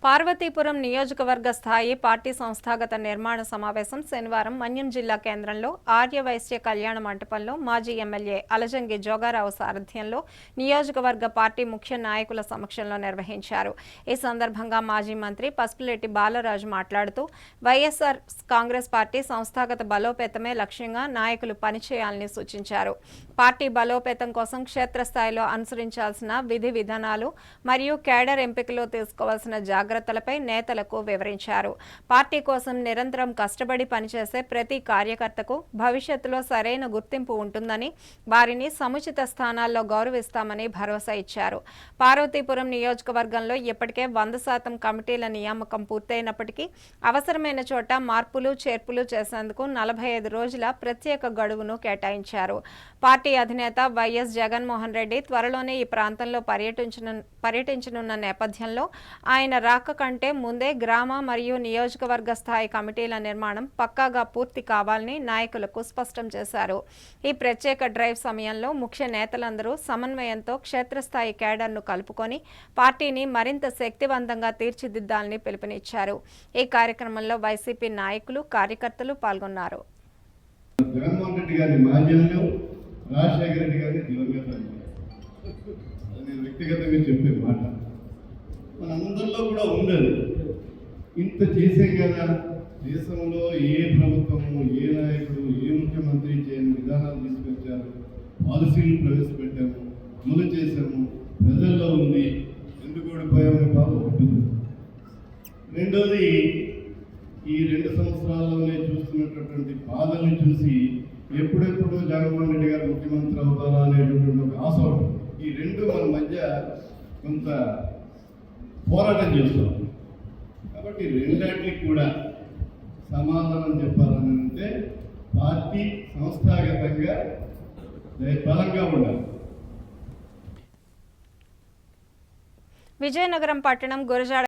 పార్వతీపురం నియోజకవర్గ స్థాయి పార్టీ సంస్థాగత నిర్మాణ సమావేశం శనివారం మన్యం జిల్లా కేంద్రంలో ఆర్యవైశ్య కళ్యాణ మంటపంలో మాజీ ఎమ్మెల్యే అలజంగి జోగారావు సారథ్యంలో నియోజకవర్గ పార్టీ ముఖ్య నాయకుల సమక్షంలో నిర్వహించారు. ఈ సందర్భంగా మాజీ మంత్రి పసుపులేటి బాలరాజు మాట్లాడుతూ వైఎస్ఆర్ కాంగ్రెస్ పార్టీ సంస్థాగత బలోపేతమే లక్ష్యంగా నాయకులు పనిచేయాలని సూచించారు. పార్టీ బలోపేతం కోసం క్షేత్రస్థాయిలో అనుసరించాల్సిన విధి విధానాలు మరియు కేడర్ ఎంపికలో తీసుకోవాల్సిన జాగ్రత్తలపై నేతలకు వివరించారు. పార్టీ కోసం నిరంతరం కష్టపడి పనిచేసే ప్రతి కార్యకర్తకు భవిష్యత్తులో సరైన గుర్తింపు ఉంటుందని, వారిని సముచిత స్థానాల్లో గౌరవిస్తామని భరోసా ఇచ్చారు. పార్వతీపురం నియోజకవర్గంలో ఇప్పటికే 100% కమిటీల నియామకం పూర్తయినప్పటికీ అవసరమైన చోట మార్పులు చేర్పులు చేసేందుకు 45 రోజుల ప్రత్యేక గడువును కేటాయించారు. పార్టీ అధినేత వైఎస్ జగన్మోహన్ రెడ్డి త్వరలోనే ఈ ప్రాంతంలో పర్యటించనున్న నేపథ్యంలో ఆయన రాక కంటే ముందే గ్రామ మరియు నియోజకవర్గ స్థాయి కమిటీల నిర్మాణం పక్కాగా పూర్తి కావాలని నాయకులకు స్పష్టం చేశారు. ఈ ప్రత్యేక డ్రైవ్ సమయంలో ముఖ్య నేతలందరూ సమన్వయంతో క్షేత్రస్థాయి కేడర్ను కలుపుకొని పార్టీని మరింత శక్తివంతంగా తీర్చిదిద్దాలని పిలుపునిచ్చారు. ఈ కార్యక్రమంలో వైసీపీ నాయకులు, కార్యకర్తలు పాల్గొన్నారు. రాజశేఖర రెడ్డి గారిని దివంగత నేను వ్యక్తిగతంగా చెప్పే మాట మనందరిలో కూడా ఉండదు. ఇంత చేసాం కదా, దేశంలో ఏ ప్రభుత్వము, ఏ నాయకుడు, ఏ ముఖ్యమంత్రి చేయని విధానాలు తీసుకొచ్చారు, పాలసీలు ప్రవేశపెట్టాము, అమలు చేశాము, ప్రజల్లో ఉంది, ఎందుకు ఓడిపోయామనే బాధ ఉంటుంది. రెండోది, ఈ 2 సంవత్సరాల్లోనే చూస్తున్నటువంటి బాధల్ని చూసి ఎప్పుడెప్పుడు జగన్మోహన్ రెడ్డి గారు ముఖ్యమంత్రి అవుతారా అనేటటువంటి ఒక ఆశ ఉంటుంది. ఈ రెండు మన మధ్య కొంత పోరాటం చేస్తాం. కాబట్టి రెండాటికి కూడా సమాధానం చెప్పాలని అంటే పార్టీ సంస్థాగతంగా బలంగా ఉండాలి. విజయనగరం పట్టణం గురజాడ